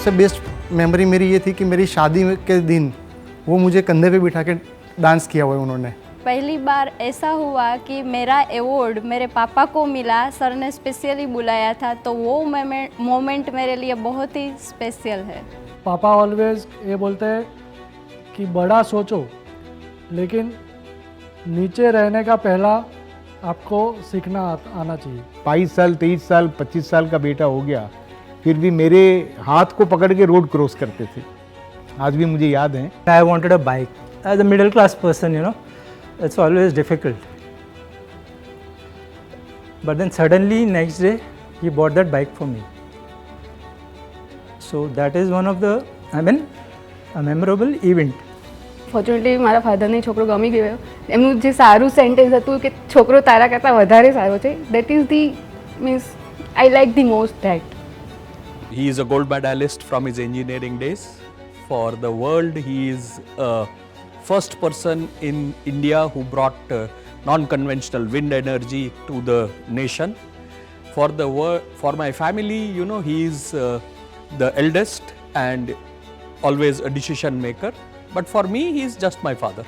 सबसे best memory मेरी ये थी कि मेरी शादी के दिन वो मुझे कंधे पे बिठा के डांस किया हुआ है उन्होंने। पहली बार ऐसा हुआ कि मेरा अवॉर्ड मेरे पापा को मिला, सर ने स्पेशली बुलाया था, तो वो मोमेंट मेरे लिए बहुत ही स्पेशल है। पापा ऑलवेज ये बोलते हैं कि बड़ा सोचो, लेकिन नीचे रहने का पहला आपको सीखना आना चाहिए। 22 साल 23 साल 25 साल का बेटा हो गया, फिर भी मेरे हाथ को पकड़ के रोड क्रॉस करते थे, आज भी मुझे याद है। I wanted a bike. As a middle class person, it's always difficult. But then suddenly next day, he bought that bike for me. So that is one of the, a memorable event. Fortunately મારા ફાધરને છોકરો ગમી ગયો. એમનું જે સારું sentence હતું કે છોકરો તારા કરતાં વધારે સારો છે, that is the means I like the most that. He is a gold medalist from his engineering days. For the world, he is first person in India who brought non-conventional wind energy to the nation. For my family, he is the eldest and always a decision maker. But for me, he is just my father.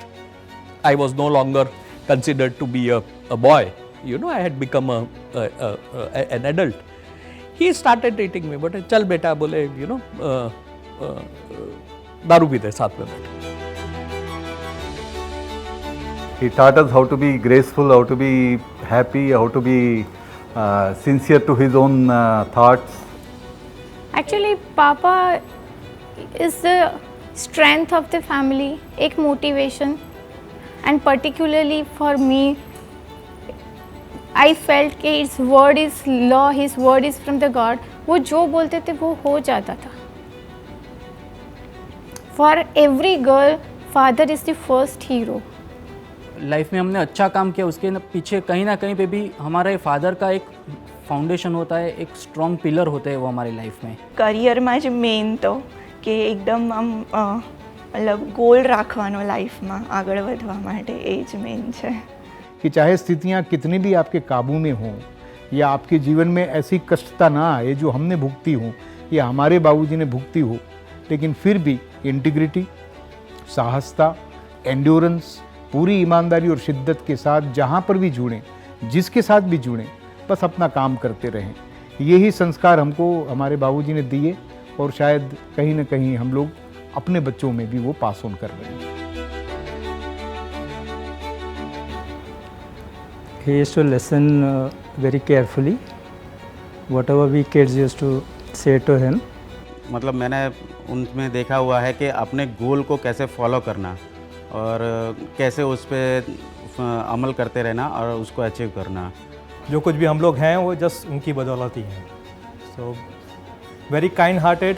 I was no longer considered to be a boy. I had become an adult. He started dating me, but chal beta bole, दारू पीते साथ में बैठे. He taught us how to be graceful, how to be happy, how to be sincere to his own thoughts. Actually, Papa is the strength of the family, एक motivation, and particularly for me, I felt कि his word is law, his word is from the God. वो जो बोलते थे वो हो जाता था. For every girl, father is the first hero. Life में हमने अच्छा काम किया, उसके पीछे कहीं ना कहीं पे भी हमारे फादर का एक फाउंडेशन होता है, एक स्ट्रॉन्ग पिलर होते हैं वो हमारी लाइफ में. કરિયરમાં જ મેઇન તો કે એકદમ આમ મતલબ ગોલ રાખવાનો લાઈફમાં આગળ વધવા માટે એ જ મેઇન છે. कि चाहे स्थितियाँ कितनी भी आपके काबू में हों या आपके जीवन में ऐसी कष्टता ना आए जो हमने भुगती हो या हमारे बाबूजी ने भुगती हो, लेकिन फिर भी इंटीग्रिटी, साहसता, एंड्योरेंस, पूरी ईमानदारी और शिद्दत के साथ जहाँ पर भी जुड़ें, जिसके साथ भी जुड़ें, बस अपना काम करते रहें. यही संस्कार हमको हमारे बाबूजी ने दिए और शायद कहीं ना कहीं हम लोग अपने बच्चों में भी वो पास ऑन कर रहे हैं. He used to listen very carefully. Whatever we kids used to say to him. मतलब मैंने उनमें देखा हुआ है कि अपने गोल को कैसे फॉलो करना और कैसे उस पर अमल करते रहना और उसको अचीव करना. जो कुछ भी हम लोग हैं वो जस्ट उनकी बदौलत ही हैं. सो वेरी काइंड हार्टेड,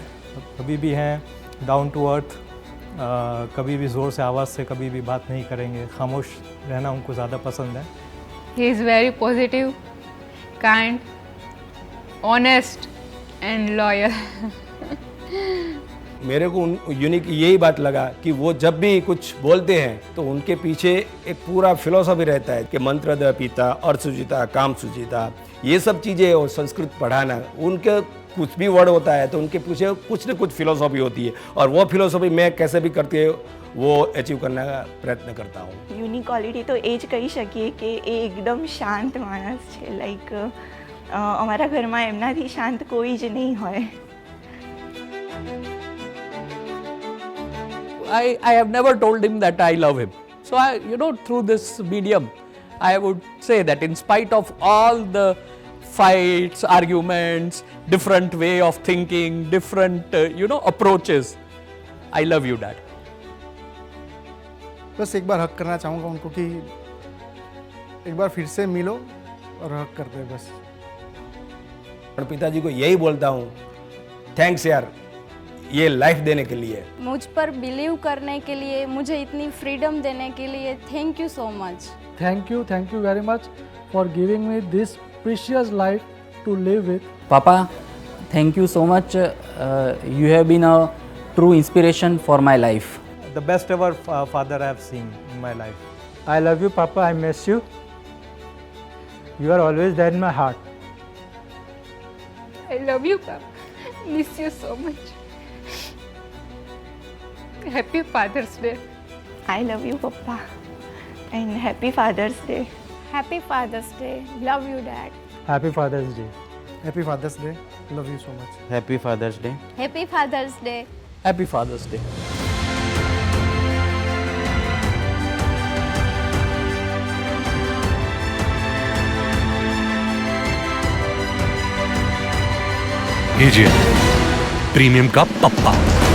कभी भी हैं डाउन टू अर्थ, कभी भी ज़ोर से आवाज़ से कभी भी बात नहीं करेंगे, खामोश रहना उनको ज़्यादा पसंद है. He is very positive, kind, honest and loyal. मेरे को यूनिक यही बात लगा कि वो जब भी कुछ बोलते हैं तो उनके पीछे एक पूरा फिलोसफी रहता है कि मंत्र द पिता, अर्थ सुजिता, काम सुजिता, ये सब चीज़ें और संस्कृत पढ़ाना, उनके कुछ भी वर्ड होता है तो उनके पीछे कुछ न कुछ फिलोसफी होती है और वो फिलोसफी मैं कैसे भी करके वो अचीव करने का प्रयत्न करता हूँ. યુનિક ક્વોલિટી તો એ જ કહી શકીએ કે એ એકદમ શાંત માણસ છે. લાઈક અમારા ઘરમાં એમનાથી શાંત કોઈ જ નહીં હોય. I have never told him that I love him. So through this medium, I would say that in spite of all the fights, arguments, different way of thinking, different approaches, I love you, Dad. बस एक बार हक करना चाहूँगा उनको कि एक बार फिर से मिलो और हक कर दे बस. और पिताजी को यही बोलता हूँ, थैंक्स यार ये लाइफ देने के लिए, मुझ पर बिलीव करने के लिए, मुझे इतनी फ्रीडम देने के लिए. Thank you so much. Thank you very much for giving me this precious life to live with. Papa, thank you so much. You have been a true inspiration for my life. The best ever father I have seen in my life. I love you, Papa. I miss you. You are always there in my heart. I love you, Papa. Miss you so much. Happy father's day. I love you, Papa. And happy Father's Day. Happy Father's Day. Love you, Dad. Happy Father's Day. Happy Father's Day. Love you so much. Happy Father's Day. Happy Father's Day. Happy Father's Day. AGL premium का पप्पा.